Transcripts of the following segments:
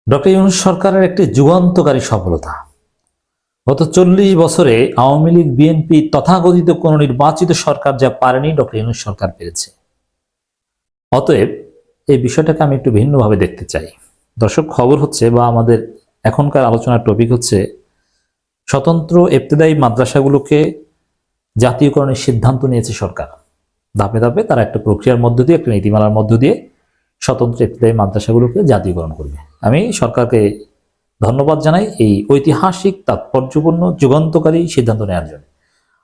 Doctor Yunus সরকারের একটি যুগান্তকারী সফলতা। গত 40 বছরে আওয়ামী লীগ, বিএনপি তথাকথিত কোন নির্বাচিত সরকার যা পারেনি, ডক্টর ইউনূস সরকার পেরেছে। অতএব এই বিষয়টাকে আমি একটু ভিন্নভাবে দেখতে চাই। দর্শক, খবর হচ্ছে বা আমাদের এখনকার আলোচনার টপিক হচ্ছে স্বতন্ত্র ইবতেদায়ী মাদ্রাসাগুলোকে জাতীয়করণের সিদ্ধান্ত নিয়েছে সরকার। ধাপে ধাপে তারা একটা প্রক্রিয়ার মধ্য দিয়ে, একটা নীতিমালার মধ্য দিয়ে স্বতন্ত্র ইবতেদায়ী মাদ্রাসাগুলোকে জাতীয়করণ করবে। আমি সরকারকে ধন্যবাদ জানাই এই ঐতিহাসিক, তাৎপর্যপূর্ণ, যুগান্তকারী সিদ্ধান্ত নেওয়ার জন্য।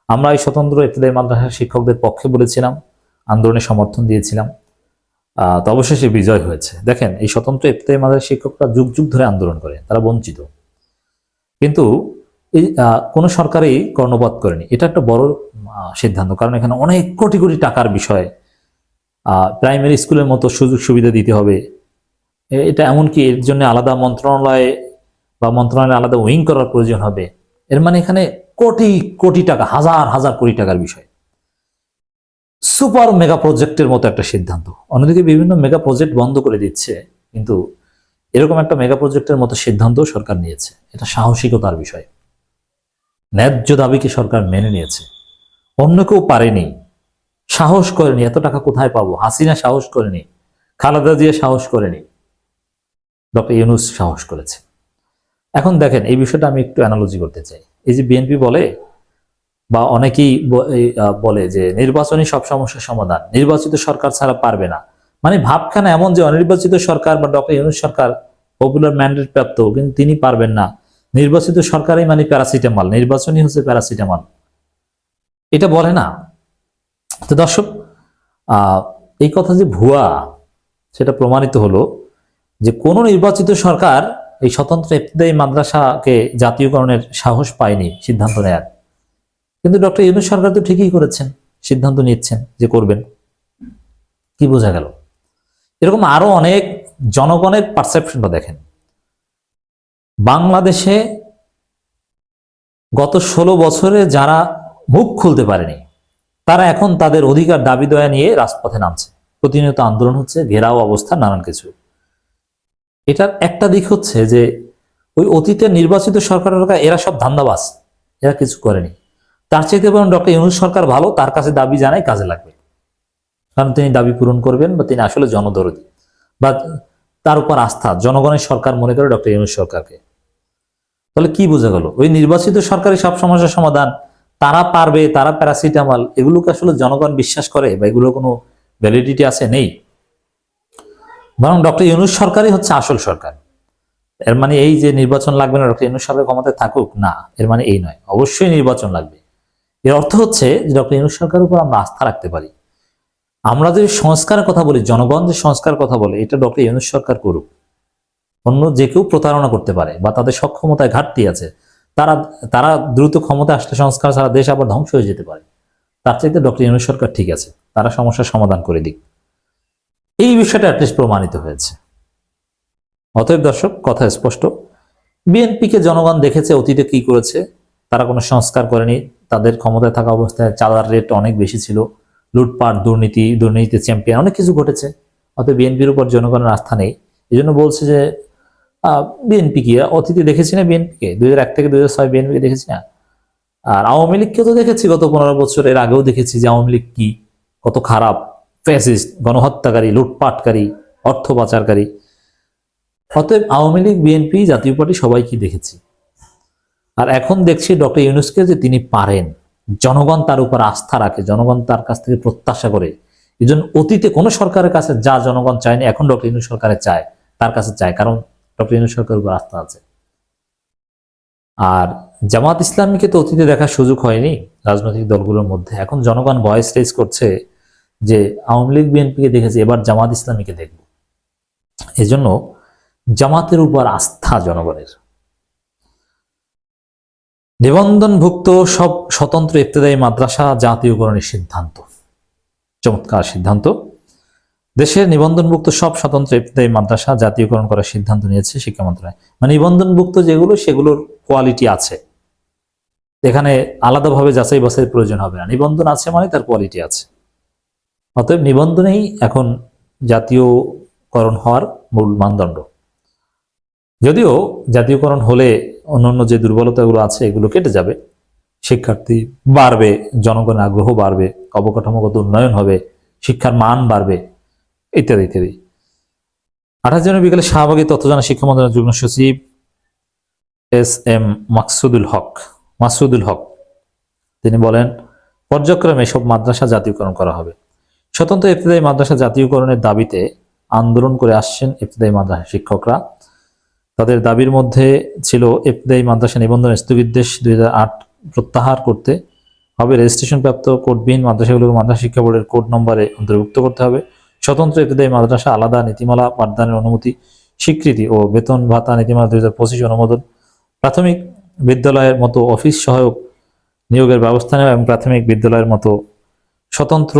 আমরা এই স্বতন্ত্র ইবতেদায়ী মাদ্রাসা শিক্ষকদের পক্ষে বলেছিলাম, আন্দোলনে সমর্থন দিয়েছিলাম। তো অবশেষে বিজয় হয়েছে। দেখেন, এই স্বতন্ত্র ইবতেদায়ী মাদ্রাসা শিক্ষকরা যুগ যুগ ধরে আন্দোলন করে, তারা বঞ্চিত, কিন্তু এই কোনো সরকারই কর্ণপাত করেনি। এটা একটা বড় সিদ্ধান্ত, কারণ এখানে অনেক কোটি কোটি টাকার বিষয়। প্রাইমারি স্কুলের মতো সুযোগ সুবিধা দিতে হবে, এটা এমনকি এর জন্য আলাদা মন্ত্রণালয় বা মন্ত্রণালয়ে আলাদা উইং করার প্রয়োজন হবে। এর মানে এখানে কোটি কোটি টাকা, হাজার হাজার কোটি টাকার বিষয়। সুপার মেগা প্রজেক্টের মতো একটা সিদ্ধান্ত। অন্যদিকে বিভিন্ন মেগা প্রজেক্ট বন্ধ করে দিচ্ছে, কিন্তু এরকম একটা মেগা প্রজেক্টের মতো সিদ্ধান্ত সরকার নিয়েছে। এটা সাহসিকতার বিষয়। ন্যায্য দাবিকে সরকার মেনে নিয়েছে। অন্য কেউ পারেনি, সাহস করেনি। এত টাকা কোথায় পাবো? হাসিনা সাহস করেনি, খালেদা জিয়া সাহস করেনি, ডক্টর ইউনূস সাহস করেছে। এখন দেখেন, এই বিষয়টা আমি একটু অ্যানালজি করতে চাই। এই যে বিএনপি বলে বা অনেকেই বলে যে নির্বাচনই সব সমস্যার সমাধান, নির্বাচিত সরকার ছাড়া পারবে না। মানে ভাবখানা এমন যে অনির্বাচিত সরকার বা ডক্টর ইউনূস সরকার পপুলার ম্যান্ডেট প্রাপ্ত, কিন্তু তিনি পারবেন না। নির্বাচিত সরকারই মানে প্যারাসিটামল, নির্বাচনই হচ্ছে প্যারাসিটামল, এটা বলে না। তো দর্শক, এই কথা যে ভুয়া, সেটা প্রমাণিত হলো যে কোন নির্বাচিত সরকার এই স্বতন্ত্র ইবতেদায়ী মাদ্রাসাকে জাতীয়করণের সাহস পায়নি, সিদ্ধান্ত নেয়ার। কিন্তু ডক্টর ইউনূস সরকার তো ঠিকই করেছেন, সিদ্ধান্ত নিচ্ছেন যে করবেন। কি বোঝা গেল? এরকম আরো অনেক জনগণের পারসেপশনটা দেখেন। বাংলাদেশে গত 16 বছরে যারা মুখ খুলতে পারেনি, তারা এখন তাদের অধিকার দাবি দয়া নিয়ে রাজপথে নামছে। প্রতিনিয়ত আন্দোলন হচ্ছে, ঘেরাও অবস্থা, নানান কিছু। এটার একটা দিক হচ্ছে যে ওই অতীতের নির্বাচিত সরকারের এরা সব ধান্দাবাজ, এরা কিছু করেনি। তার চাইতে বরং ডক্টর ইউনূস সরকার ভালো, তার কাছে দাবি জানাই কাজে লাগবে, কারণ তিনি দাবি পূরণ করবেন বা তিনি আসলে জনদরদী, বা তার উপর আস্থা জনগণের সরকার মনে করে ডক্টর ইউনূস সরকারকে। তাহলে কি বোঝা গেল? ওই নির্বাচিত সরকারি সব সমস্যার সমাধান, তারা পারবে, তারা প্যারাসিটামল, এগুলোকে আসলে জনগণ বিশ্বাস করে বা এগুলোর কোনো ভ্যালিডিটি আছে? নেই। বরং ডক্টর ইউনূস সরকারই হচ্ছে আসল সরকার। এর মানে এই যে নির্বাচন লাগবে না, ডক্টর ইউনূস সরকার ক্ষমতায় থাকুক না, এর মানে এই নয়। অবশ্যই নির্বাচন লাগবে। এর অর্থ হচ্ছে যে ডক্টর ইউনূস সরকারের উপর আমরা আস্থা রাখতে পারি। আমরা যে সংস্কারের কথা বলি, জনগণ যে সংস্কার কথা বলে, এটা ডক্টর ইউনূস সরকার করুক। অন্য যে কেউ প্রতারণা করতে পারে বা তাদের সক্ষমতায় ঘাটতি আছে, তারা তারা দ্রুত ক্ষমতা আসলে সংস্কার ছাড়া দেশ আবার ধ্বংস হয়ে যেতে পারে। তার চাইতে ডক্টর ইউনূস সরকার ঠিক আছে, তারা সমস্যার সমাধান করে দিক। এই বিষয়টা অ্যাটলিস্ট প্রমাণিত হয়েছে। অতএব দর্শক, কথা স্পষ্ট। বিএনপিকে জনগণ দেখেছে অতীতে কি করেছে। তারা কোনো সংস্কার করেনি। তাদের ক্ষমতায় থাকা অবস্থায় চাঁদার রেট অনেক বেশি ছিল, লুটপাট, দুর্নীতিতে চ্যাম্পিয়ন, অনেক কিছু ঘটেছে। অতএব বিএনপির উপর জনগণের আস্থা নেই। এই জন্য বলছে যে বিএনপি কি অতীতে দেখেছি না? বিএনপিকে 2001 থেকে 2006 বিএনপিকে দেখেছি না? আর আওয়ামী লীগকে তো দেখেছি গত 15 বছর। এর আগেও দেখেছি যে আওয়ামী লীগ কি, কত খারাপ, ফ্যাসিস্ট, গণহত্যাকারী, লুটপাটকারী, অর্থ পাচারকারী। অতএব আওয়ামী লীগ, বিএনপি, জাতীয় পার্টি সবাই কি দেখেছি। আর এখন দেখছি ডক্টর ইউনূসকে যে তিনি পারেন, জনগণ তার উপর আস্থা রাখে, জনগণ তার কাছ থেকে প্রত্যাশা করে। এই জন্য অতীতে কোনো সরকারের কাছে যা জনগণ চায়নি, এখন ডক্টর ইউনূস সরকারে চায়, তার কাছে চায়, কারণ ডক্টর ইউনূস সরকারের উপর আস্থা আছে। আর জামাত ইসলামীকে তো অতীতে দেখার সুযোগ হয়নি রাজনৈতিক দলগুলোর মধ্যে। এখন জনগণ ভয়েস রেজ করছে যে আওয়ামী লীগ, বিএনপিকে দেখেছে, এবার জামাত ইসলামীকে দেখব। এজন্য জামাতের উপর আস্থা জনগণের। নিবন্ধনভুক্ত সব স্বতন্ত্র ইবতেদায়ী মাদ্রাসা জাতীয়করণের সিদ্ধান্ত, চমৎকার সিদ্ধান্ত। দেশের নিবন্ধনভুক্ত সব স্বতন্ত্র ইবতেদায়ী মাদ্রাসা জাতীয়করণ করার সিদ্ধান্ত নিয়েছে শিক্ষা মন্ত্রণালয়। মানে নিবন্ধনভুক্ত যেগুলো, সেগুলোর কোয়ালিটি আছে, এখানে আলাদাভাবে যাচাই বাছাইয়ের প্রয়োজন হবে না। নিবন্ধন আছে মানে তার কোয়ালিটি আছে। অতএব নিবন্ধনেই এখন জাতীয়করণ হওয়ার মূল মানদণ্ড। যদিও জাতীয়করণ হলে অন্যান্য যে দুর্বলতাগুলো আছে এগুলো কেটে যাবে, শিক্ষার্থী বাড়বে, জনগণের আগ্রহ বাড়বে, অবকাঠামোগত উন্নয়ন হবে, শিক্ষার মান বাড়বে, ইত্যাদি ইত্যাদি। 28 জানুয়ারি বিকেলে শাহবাগে তথ্য জানান শিক্ষা মন্ত্রণালয়ের যুগ্ম সচিব এস.এম. মাকসুদুল হক। তিনি বলেন, পর্যায়ক্রমে সব মাদ্রাসা জাতীয়করণ করা হবে। স্বতন্ত্র ইবতেদায়ী মাদ্রাসা জাতীয়করণের দাবিতে আন্দোলন করে আসছেন ইবতেদায়ী মাদ্রাসা শিক্ষকরা। তাদের দাবির মধ্যে ছিল ইবতেদায়ী মাদ্রাসা নিবন্ধন স্থগিতাদেশ 2008 প্রত্যাহার করতে হবে, রেজিস্ট্রেশনপ্রাপ্ত কোডবিহীন মাদ্রাসাগুলোকে মাদ্রাসা শিক্ষা বোর্ডের কোড নম্বরে অন্তর্ভুক্ত করতে হবে, স্বতন্ত্র ইবতেদায়ী মাদ্রাসা আলাদা নীতিমালা পাঠদানের অনুমতি, স্বীকৃতি ও বেতন ভাতা নীতিমালা 2025 অনুমোদন, প্রাথমিক বিদ্যালয়ের মতো অফিস সহায়ক নিয়োগের ব্যবস্থা নেওয়া এবং প্রাথমিক বিদ্যালয়ের মতো স্বতন্ত্র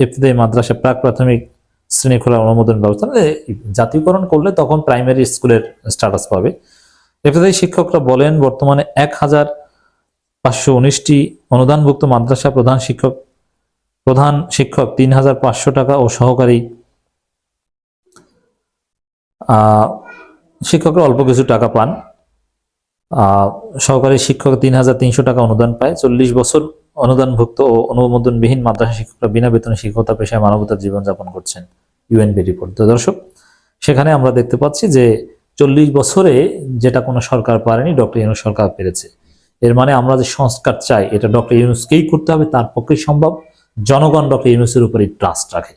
ইবতেদায়ী মাদ্রাসা প্রাক প্রাথমিক শ্রেণী খোলার অনুমোদন ব্যবস্থা। জাতীয়করণ করলে তখন প্রাইমারি স্কুলের স্ট্যাটাস পাবে। ইবতেদায়ী শিক্ষকরা বলেন, বর্তমানে 1519টি অনুদানভুক্ত মাদ্রাসা প্রধান শিক্ষক 3500 টাকা ও সহকারী শিক্ষকরা অল্প কিছু টাকা পান। সহকারী শিক্ষক 3300 টাকা অনুদান পায়। 40 বছর অনুদানভুক্ত ও অনুমোদনবিহীন মাদ্রাসা শিক্ষকরা বিনা বেতনে শিক্ষকতা পেশায় মানবতার জীবনযাপন করছেন, ইউএনবি রিপোর্ট। তো দর্শক, সেখানে আমরা দেখতে পাচ্ছি যে 40 বছরে যেটা কোনো সরকার পারেনি, ডক্টর ইউনূস সরকার পেরেছে। এর মানে আমরা যে সংস্কার চাই এটা ডক্টর ইউনূসকেই করতে হবে, তার পক্ষেই সম্ভব। জনগণ ডক্টর ইউনূসের উপরই ট্রাস্ট রাখে।